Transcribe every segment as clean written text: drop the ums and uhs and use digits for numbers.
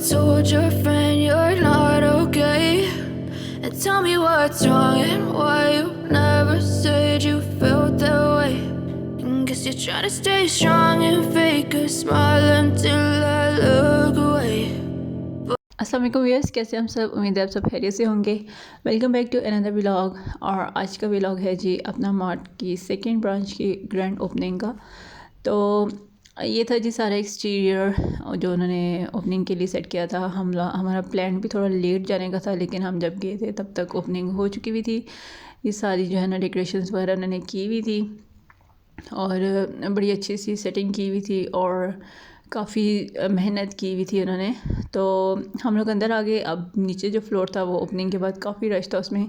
told your friend you're not okay? And tell me what's wrong and why you never said you felt that way. And guess you're trying to stay strong and fake a smile until I look away. अस्सलाम वालेकुम viewers, कैसे हम सब? उम्मीद है आप सब खैरियत से होंगे। Welcome back to another vlog. और आज का व्लॉग है जी अपना मार्ट की सेकंड ब्रांच की ग्रैंड ओपनिंग का। तो ये था जी सारा एक्सटीरियर जो उन्होंने ओपनिंग के लिए सेट किया था। हमारा प्लान भी थोड़ा लेट जाने का था, लेकिन हम जब गए थे तब तक ओपनिंग हो चुकी हुई थी। ये सारी जो है ना डेकोरेशंस वगैरह उन्होंने की हुई थी और बड़ी अच्छी सी सेटिंग की हुई थी और काफ़ी मेहनत की हुई थी उन्होंने। तो हम लोग अंदर आ गए। अब नीचे जो फ्लोर था वो ओपनिंग के बाद काफ़ी रश था उसमें,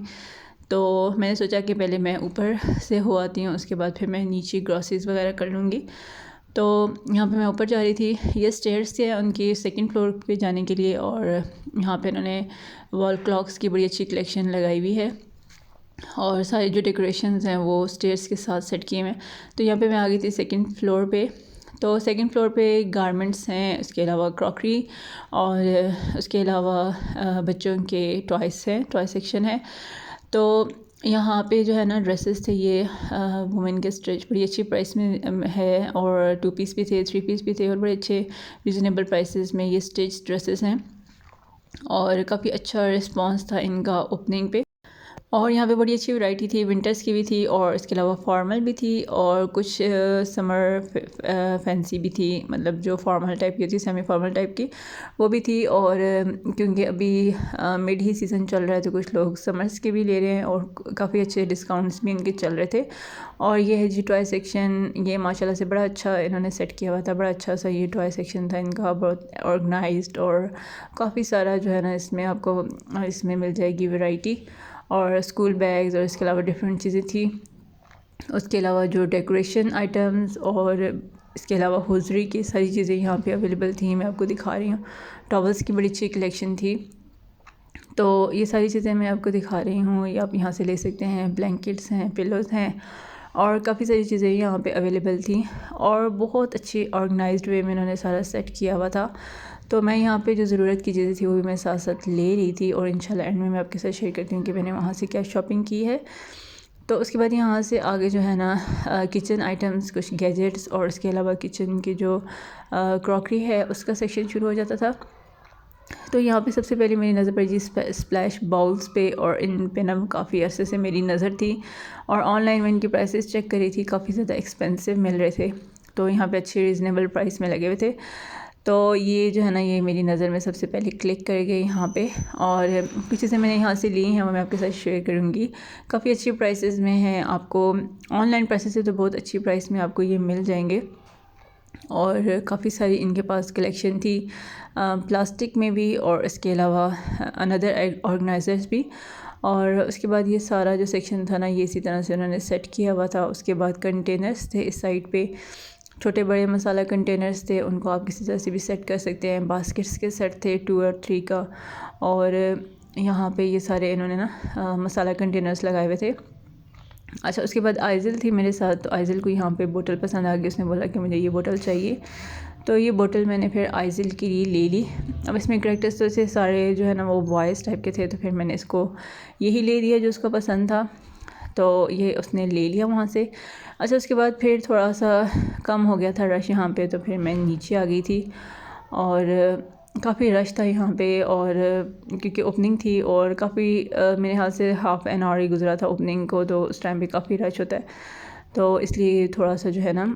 तो मैंने सोचा कि पहले मैं ऊपर से हो आती हूँ, उसके बाद फिर मैं नीचे ग्रॉसरीज वगैरह कर लूँगी। तो यहाँ पे मैं ऊपर जा रही थी। ये स्टेयर्स थे उनकी सेकंड फ्लोर पे जाने के लिए, और यहाँ पे उन्होंने वॉल क्लॉक्स की बड़ी अच्छी कलेक्शन लगाई हुई है और सारे जो डेकोरेशंस हैं वो स्टेयर्स के साथ सेट किए हैं। तो यहाँ पे मैं आ गई थी सेकंड फ्लोर पे। तो सेकंड फ्लोर पे गारमेंट्स हैं, उसके अलावा क्रॉकरी और उसके अलावा बच्चों के टॉयस हैं, टॉय सेक्शन है। तो यहाँ पे जो है ना ड्रेसेस थे, ये वुमेन के स्टिच बड़ी अच्छी प्राइस में है, और 2 पीस भी थे, 3 पीस भी थे, और बड़े अच्छे रिजनेबल प्राइसेस में ये स्टिच ड्रेसेस हैं और काफ़ी अच्छा रिस्पांस था इनका ओपनिंग पे। और यहाँ पे बड़ी अच्छी वैरायटी थी, विंटर्स की भी थी और इसके अलावा फॉर्मल भी थी और कुछ समर फैंसी भी थी, मतलब जो फॉर्मल टाइप की थी, सेमी फॉर्मल टाइप की वो भी थी। और क्योंकि अभी मिड ही सीज़न चल रहा है तो कुछ लोग समर्स के भी ले रहे हैं और काफ़ी अच्छे डिस्काउंट्स भी इनके चल रहे थे। और ये है जी टॉय सेक्शन। ये माशाल्लाह से बड़ा अच्छा इन्होंने सेट किया हुआ था, बड़ा अच्छा सा ये टॉय सेक्शन था इनका, बहुत ऑर्गेनाइज्ड और काफ़ी सारा जो है ना इसमें आपको इसमें मिल जाएगी वैरायटी, और स्कूल बैग्स और इसके अलावा डिफरेंट चीज़ें थी। उसके अलावा जो डेकोरेशन आइटम्स और इसके अलावा होजरी की सारी चीज़ें यहाँ पे अवेलेबल थी, मैं आपको दिखा रही हूँ। टॉवल्स की बड़ी अच्छी कलेक्शन थी, तो ये सारी चीज़ें मैं आपको दिखा रही हूँ। ये आप यहाँ से ले सकते हैं। ब्लैंकेट्स हैं, पिलोज़ हैं और काफ़ी सारी चीज़ें यहाँ पे अवेलेबल थी और बहुत अच्छी ऑर्गेनाइज्ड वे में इन्होंने सारा सेट किया हुआ था। तो मैं यहाँ पे जो ज़रूरत की चीज़ें थी वो भी मैं साथ साथ ले रही थी, और इंशाल्लाह एंड में मैं आपके साथ शेयर करती हूँ कि मैंने वहाँ से क्या शॉपिंग की है। तो उसके बाद यहाँ से आगे जो है ना किचन आइटम्स, कुछ गैजेट्स और इसके अलावा किचन की जो क्रॉकरी है उसका सेक्शन शुरू हो जाता था। तो यहाँ पे सबसे पहले मेरी नज़र पड़ी जी स्प्लैश बाउल्स पे, और इन पे ना काफ़ी अरसे से मेरी नज़र थी और ऑनलाइन में इनकी प्राइसेस चेक करी थी, काफ़ी ज़्यादा एक्सपेंसिव मिल रहे थे। तो यहाँ पे अच्छे रीज़नेबल प्राइस में लगे हुए थे। तो ये जो है ना ये मेरी नज़र में सबसे पहले क्लिक कर गई यहाँ पे, और कुछ चीज़ें मैंने यहाँ से ली हैं वो मैं आपके साथ शेयर करूँगी। काफ़ी अच्छी प्राइसेस में हैं, आपको ऑनलाइन प्राइसेस से तो बहुत अच्छी प्राइस में आपको ये मिल जाएंगे। और काफ़ी सारी इनके पास कलेक्शन थी प्लास्टिक में भी और इसके अलावा अनदर ऑर्गेनाइजर्स भी। और उसके बाद ये सारा जो सेक्शन था ना ये इसी तरह से उन्होंने सेट किया हुआ था। उसके बाद कंटेनर्स थे इस साइड पे, छोटे बड़े मसाला कंटेनर्स थे, उनको आप किसी तरह से भी सेट कर सकते हैं। बास्केट्स के सेट थे 2 और 3 का, और यहाँ पे ये सारे इन्होंने ना मसाला कंटेनर्स लगाए हुए थे। अच्छा, उसके बाद आइज़ल थी मेरे साथ, तो आइज़ल को यहाँ पे बोतल पसंद आ गई, उसने बोला कि मुझे ये बोतल चाहिए। तो ये बोतल मैंने फिर आइज़ल के लिए ले ली। अब इसमें करैक्टर्स तो से सारे जो है ना वो बॉयज़ टाइप के थे, तो फिर मैंने इसको यही ले लिया जो उसको पसंद था, तो ये उसने ले लिया वहाँ से। अच्छा, उसके बाद फिर थोड़ा सा कम हो गया था रश यहाँ पे, तो फिर मैं नीचे आ गई थी और काफ़ी रश था यहाँ पे, और क्योंकि ओपनिंग थी और काफ़ी मेरे ख्याल से हाफ़ एन आवर ही गुजरा था ओपनिंग को, तो उस टाइम पे काफ़ी रश होता है, तो इसलिए थोड़ा सा जो है ना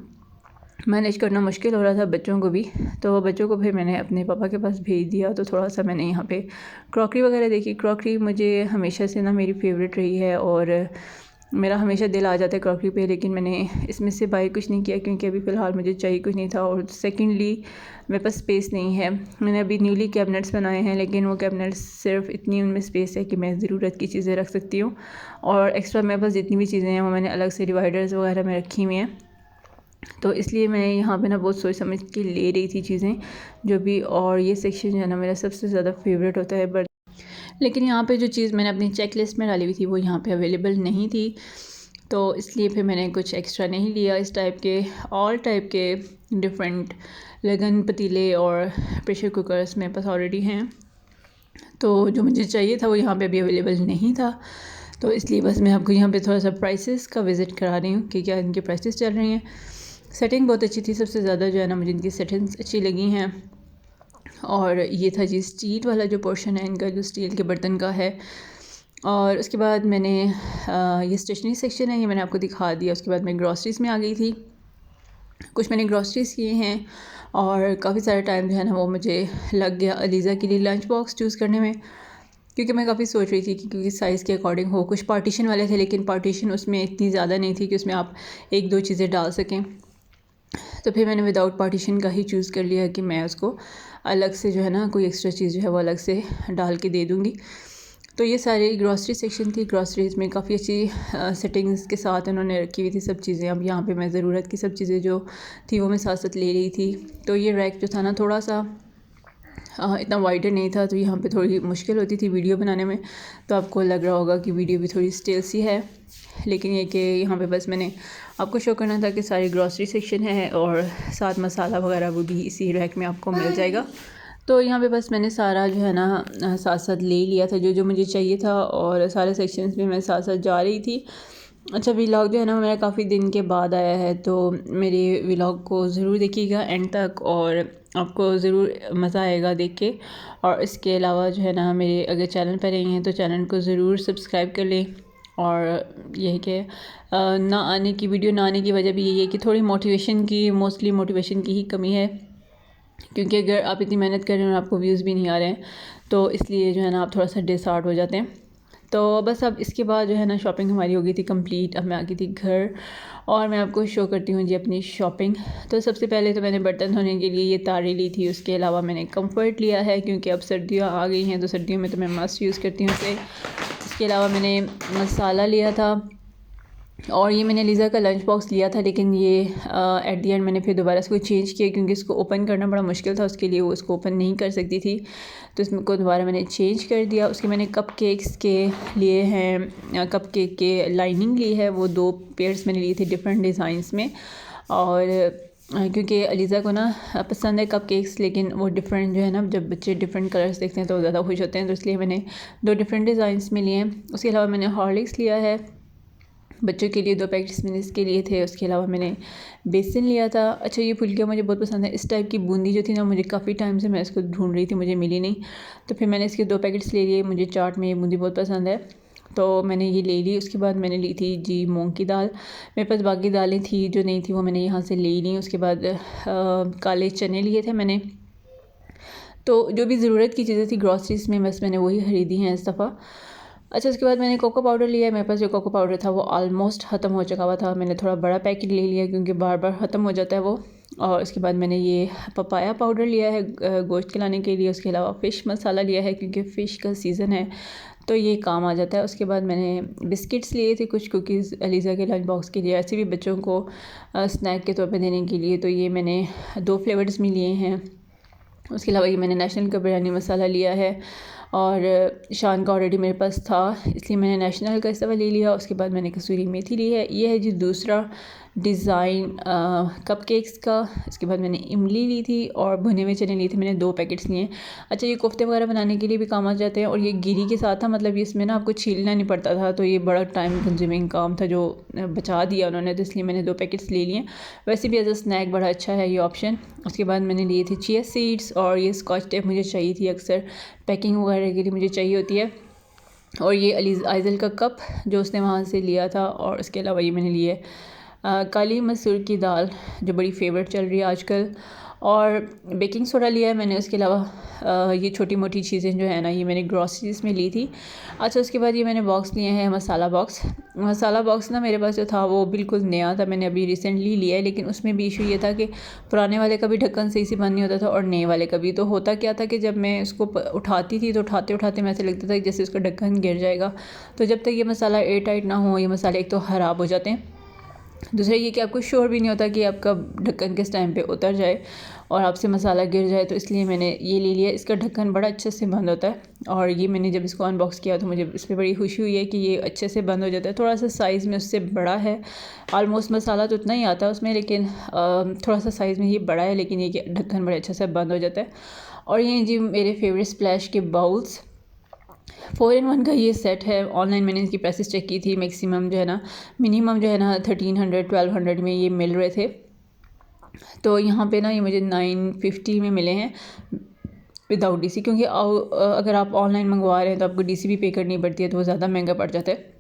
मैनेज करना मुश्किल हो रहा था बच्चों को भी। तो बच्चों को फिर मैंने अपने पापा के पास भेज दिया। तो थोड़ा सा मैंने यहाँ पे क्रॉकरी वगैरह देखी। क्रॉकरी मुझे हमेशा से ना मेरी फ़ेवरेट रही है और मेरा हमेशा दिल आ जाता है क्रॉकरी पे, लेकिन मैंने इसमें से बाई कुछ नहीं किया क्योंकि अभी फ़िलहाल मुझे चाहिए कुछ नहीं था, और सेकेंडली मेरे पास स्पेस नहीं है। मैंने अभी न्यूली कैबिनेट्स बनाए हैं, लेकिन वो कैबिनेट्स सिर्फ इतनी उनमें स्पेस है कि मैं ज़रूरत की चीज़ें रख सकती हूँ, और एक्स्ट्रा मेरे पास जितनी भी चीज़ें हैं वो मैंने अलग से डिवाइडर्स वगैरह में रखी हुई हैं। तो इसलिए मैं यहाँ पे ना बहुत सोच समझ के ले रही थी चीज़ें जो भी। और ये सेक्शन जो है ना मेरा सबसे ज़्यादा फेवरेट होता है, लेकिन यहाँ पे जो चीज़ मैंने अपनी चेक लिस्ट में डाली हुई थी वो यहाँ पे अवेलेबल नहीं थी। तो इसलिए फिर मैंने कुछ एक्स्ट्रा नहीं लिया। इस टाइप के ऑल टाइप के डिफरेंट लगन पतीले और प्रेशर कुकर्स मेरे पास ऑलरेडी हैं, तो जो मुझे चाहिए था वो यहाँ पे अभी अवेलेबल नहीं था। तो इसलिए बस मैं आपको यहाँ पे थोड़ा सा प्राइसेस का विज़िट करा रही हूँ कि क्या इनके प्राइसेस चल रही हैं। सेटिंग बहुत अच्छी थी, सबसे ज़्यादा जो है ना मुझे इनकी सेटिंग्स अच्छी लगी हैं। और ये था जी स्टील वाला जो पोर्शन है इनका, जो स्टील के बर्तन का है। और उसके बाद मैंने ये स्टेशनरी सेक्शन है, ये मैंने आपको दिखा दिया। उसके बाद मैं ग्रॉसरीज़ में आ गई थी। कुछ मैंने ग्रॉसरीज़ किए हैं और काफ़ी सारा टाइम जो है ना वो मुझे लग गया अलीज़ा के लिए लंच बॉक्स चूज़ करने में, क्योंकि मैं काफ़ी सोच रही थी कि क्योंकि साइज़ के अकॉर्डिंग हो। कुछ पार्टीशन वाले थे लेकिन पार्टीशन उसमें इतनी ज़्यादा नहीं थी कि उसमें आप एक दो चीज़ें डाल सकें। तो फिर मैंने विदाउट पार्टीशन का ही चूज़ कर लिया कि मैं उसको अलग से जो है ना कोई एक्स्ट्रा चीज़ जो है वो अलग से डाल के दे दूँगी। तो ये सारी ग्रॉसरी सेक्शन थी। ग्रॉसरीज़ में काफ़ी अच्छी सेटिंग्स के साथ उन्होंने रखी हुई थी सब चीज़ें। अब यहाँ पे मैं ज़रूरत की सब चीज़ें जो थी वो मैं साथ साथ ले रही थी। तो ये रैक जो था ना थोड़ा सा इतना वाइडर नहीं था, तो यहाँ पे थोड़ी मुश्किल होती थी वीडियो बनाने में। तो आपको लग रहा होगा कि वीडियो भी थोड़ी स्टिल सी है, लेकिन ये कि यहाँ पे बस मैंने आपको शो करना था कि सारी ग्रॉसरी सेक्शन है और साथ मसाला वगैरह वो भी इसी रैक में आपको मिल जाएगा। तो यहाँ पे बस मैंने सारा जो है ना साथ साथ ले लिया था जो जो मुझे चाहिए था, और सारे सेक्शंस में मैं साथ साथ जा रही थी। अच्छा, व्लॉग जो है ना मेरा काफ़ी दिन के बाद आया है, तो मेरे व्लॉग को ज़रूर देखिएगा एंड तक, और आपको ज़रूर मज़ा आएगा देख के। और इसके अलावा जो है ना मेरे अगर चैनल पर रही हैं तो चैनल को ज़रूर सब्सक्राइब कर लें। और यह कि वीडियो ना आने की वजह भी यही है कि थोड़ी मोस्टली मोटिवेशन की ही कमी है, क्योंकि अगर आप इतनी मेहनत कर रहे हैं और आपको व्यूज़ भी नहीं आ रहे हैं तो इसलिए जो है ना आप थोड़ा सा डिसहार्ट हो जाते हैं। तो बस अब इसके बाद जो है ना शॉपिंग हमारी हो गई थी कंप्लीट। अब मैं आ गई थी घर और मैं आपको शो करती हूँ जी अपनी शॉपिंग। तो सबसे पहले तो मैंने बर्तन धोने के लिए ये तारी ली थी। उसके अलावा मैंने कंफर्ट लिया है क्योंकि अब सर्दियाँ आ गई हैं, तो सर्दियों में तो मैं मस्ट यूज़ करती हूँ इसे। इसके अलावा मैंने मसाला लिया था, और ये मैंने लीज़ा का लंच बॉक्स लिया था, लेकिन ये एट दी एंड मैंने फिर दोबारा इसको चेंज किया क्योंकि इसको ओपन करना बड़ा मुश्किल था उसके लिए, वो इसको ओपन नहीं कर सकती थी, तो इसको दोबारा मैंने चेंज कर दिया। उसके मैंने कप केक्स के लिए हैं, कप केक के लाइनिंग ली है, वो 2 पेयर्स मैंने लिए थे डिफरेंट डिज़ाइंस में। और क्योंकि अलीज़ा को ना पसंद है कप केक्स, लेकिन वो डिफरेंट जो है ना जब बच्चे डिफरेंट कलर्स देखते हैं तो ज़्यादा खुश होते हैं, तो इसलिए मैंने 2 डिफरेंट डिज़ाइंस में लिए हैं। उसके अलावा मैंने हॉर्लिक्स लिया है बच्चों के लिए, 2 पैकेट्स मैंने इसके लिए थे। उसके अलावा मैंने बेसन लिया था। अच्छा, ये फुल्कियाँ मुझे बहुत पसंद है। इस टाइप की बूंदी जो थी ना मुझे काफ़ी टाइम से मैं इसको ढूंढ रही थी, मुझे मिली नहीं, तो फिर मैंने इसके 2 पैकेट्स ले लिए। मुझे चाट में ये बूंदी बहुत पसंद है तो मैंने ये ले ली। उसके बाद मैंने ली थी जी मूंग की दाल। मेरे पास बाकी दालें थी जो नहीं थी वो मैंने यहाँ से ले ली। उसके बाद काले चने लिए थे मैंने। तो जो भी ज़रूरत की चीज़ें थी ग्रॉसरीज़ में बस मैंने वही ख़रीदी हैं इस दफ़ा। अच्छा, उसके बाद मैंने कोको पाउडर लिया है। मेरे पास जो कोको पाउडर था वो ऑलमोस्ट ख़त्म हो चुका हुआ था। मैंने थोड़ा बड़ा पैकेट ले लिया क्योंकि बार बार ख़त्म हो जाता है वो। और उसके बाद मैंने ये पपाया पाउडर लिया है गोश्त खिलाने के लिए। उसके अलावा फ़िश मसाला लिया है क्योंकि फ़िश का सीज़न है तो ये काम आ जाता है। उसके बाद मैंने बिस्किट्स लिए थे, कुछ कुकीज़ अलीज़ा के लंच बॉक्स के लिए, ऐसे भी बच्चों को स्नैक के तौर पर देने के लिए, तो ये मैंने 2 फ्लेवर्स में लिए हैं। उसके अलावा ये मैंने नेशनल का बिरयानी मसाला लिया है, और शान का ऑलरेडी मेरे पास था इसलिए मैंने नेशनल का इस दफ़ा ले लिया। उसके बाद मैंने कसूरी मेथी ली है। ये है जी दूसरा डिज़ाइन कपकेक्स का। इसके बाद मैंने इमली ली थी और भुने हुए चने लिए थे, मैंने 2 पैकेट्स लिए। अच्छा, ये कोफ्ते वगैरह बनाने के लिए भी काम आ जाते हैं, और ये गिरी के साथ था, मतलब इसमें ना आपको छीलना नहीं पड़ता था, तो ये बड़ा टाइम कंज्यूमिंग काम था जो बचा दिया उन्होंने, तो इसलिए मैंने 2 पैकेट्स ले लिए। वैसे भी एज अ स्नैक बड़ा अच्छा है ये ऑप्शन। उसके बाद मैंने लिए थे चिया सीड्स, और ये स्कॉच टेप मुझे चाहिए थी, अक्सर पैकिंग वगैरह के लिए मुझे चाहिए होती है। और ये आइज़ल का कप जो उसने वहाँ से लिया था। और इसके अलावा ये मैंने लिए काली मसूर की दाल जो बड़ी फेवरेट चल रही है आजकल, और बेकिंग सोडा लिया है मैंने। उसके अलावा ये छोटी मोटी चीज़ें जो है ना ये मैंने ग्रॉसरीज़ में ली थी। अच्छा, उसके बाद ये मैंने बॉक्स लिए हैं मसाला बॉक्स। मसाला बॉक्स ना मेरे पास जो था वो बिल्कुल नया था, मैंने अभी रिसेंटली लिया है, लेकिन उसमें भी इशू ये था कि पुराने वाले का भी ढक्कन सही से बंद नहीं होता था और नए वाले का भी। तो होता क्या था कि जब मैं उसको उठाती थी तो उठाते उठाते मैं ऐसे लगता था जैसे उसका ढक्कन गिर जाएगा। तो जब तक ये मसाला एयर टाइट ना हो, ये मसाले एक तो ख़राब हो जाते हैं, दूसरा ये कि आपको श्योर भी नहीं होता कि आपका ढक्कन किस टाइम पे उतर जाए। और आपसे मसाला गिर जाए, तो इसलिए मैंने ये ले लिया। इसका ढक्कन बड़ा अच्छे से बंद होता है और ये मैंने जब इसको अनबॉक्स किया तो मुझे इस पर बड़ी खुशी हुई है कि ये अच्छे से बंद हो जाता है। थोड़ा सा साइज़ में उससे बड़ा है, ऑलमोस्ट मसाला तो उतना ही आता है उसमें, लेकिन थोड़ा सा साइज़ में ये बड़ा है, लेकिन ये ढक्कन बड़े अच्छे से बंद हो जाता है। और ये जी मेरे फेवरेट स्प्लैश के बाउल्स, 4 in 1 का ये सेट है। ऑनलाइन मैंने इसकी प्राइसेस चेक की थी, मैक्सिमम जो है ना, मिनिमम जो है ना 1300-1200 में ये मिल रहे थे। तो यहाँ पे ना ये मुझे 950 में मिले हैं विदाउट डीसी, क्योंकि अगर आप ऑनलाइन मंगवा रहे हैं तो आपको डीसी भी पे करनी पड़ती है, तो वो ज़्यादा महंगा पड़ जाता है।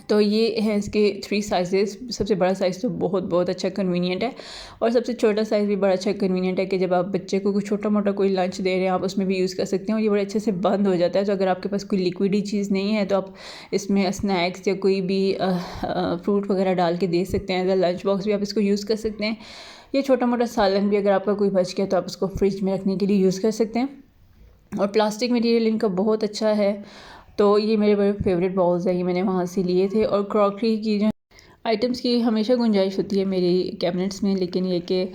तो ये है इसके 3 साइजेस। सबसे बड़ा साइज़ तो बहुत अच्छा कन्वीनियंट है, और सबसे छोटा साइज़ भी बड़ा अच्छा कन्वीनियंट है कि जब आप बच्चे को कुछ छोटा मोटा कोई लंच दे रहे हैं आप उसमें भी यूज़ कर सकते हैं, और ये बड़े अच्छे से बंद हो जाता है। तो अगर आपके पास कोई लिक्विडी चीज़ नहीं है तो आप इसमें स्नैक्स या कोई भी फ्रूट वगैरह डाल के दे सकते हैं। एज लंच बॉक्स भी आप इसको यूज़ कर सकते हैं। ये छोटा मोटा सालन भी अगर आपका कोई बच गया तो आप उसको फ्रिज में रखने के लिए यूज़ कर सकते हैं। और प्लास्टिक मटेरियल इनका बहुत अच्छा है। तो ये मेरे बड़े फेवरेट बाउल्स हैं, ये मैंने वहाँ से लिए थे। और क्रॉकरी की जो आइटम्स की हमेशा गुंजाइश होती है मेरी कैबिनेट्स में, लेकिन ये कि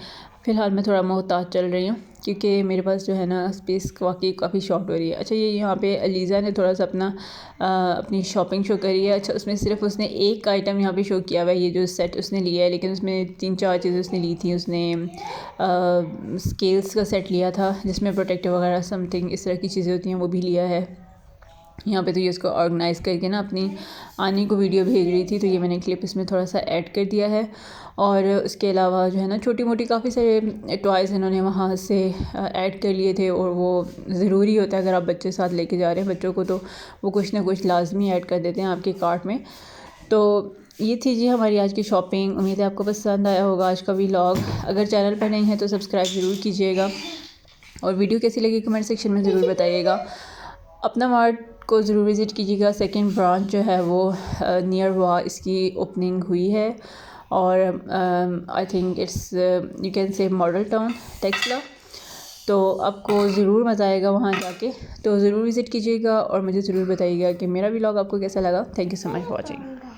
फ़िलहाल मैं थोड़ा मोहताज चल रही हूँ, क्योंकि मेरे पास जो है ना स्पेस वाकई काफ़ी शॉर्ट हो रही है। अच्छा, ये यहाँ पे अलीज़ा ने थोड़ा सा अपनी शॉपिंग शो करी है। अच्छा, उसमें सिर्फ उसने एक आइटम यहाँ पे शो किया हुआ है, ये जो सेट उसने लिया है, लेकिन उसमें 3-4 चीज़ें उसने ली थी। उसने स्केल्स का सेट लिया था जिसमें प्रोटेक्टर वगैरह समथिंग इस तरह की चीज़ें होती हैं, वो भी लिया है। यहाँ पे तो ये उसको ऑर्गेनाइज़ करके ना अपनी आनी को वीडियो भेज रही थी, तो ये मैंने क्लिप इसमें थोड़ा सा ऐड कर दिया है। और उसके अलावा जो है ना छोटी मोटी काफ़ी सारे टॉयज़ इन्होंने वहाँ से ऐड कर लिए थे, और वो ज़रूरी होता है अगर आप बच्चे साथ लेके जा रहे हैं बच्चों को, तो वो कुछ ना कुछ लाजमी ऐड कर देते हैं आपके कार्ट में। तो ये थी जी हमारी आज की शॉपिंग। उम्मीद है आपको पसंद आया होगा आज का व्लॉग। अगर चैनल पर नहीं है तो सब्सक्राइब ज़रूर कीजिएगा, और वीडियो कैसी लगी कमेंट सेक्शन में ज़रूर बताइएगा। अपना मार्ट को ज़रूर विज़िट कीजिएगा। सेकंड ब्रांच जो है वो नियर वाह इसकी ओपनिंग हुई है, और I think it's you can say model town Taxila. तो आपको ज़रूर मज़ा आएगा वहाँ जाके, तो ज़रूर विज़िट कीजिएगा और मुझे ज़रूर बताइएगा कि मेरा व्लॉग आपको कैसा लगा। Thank you so much for watching.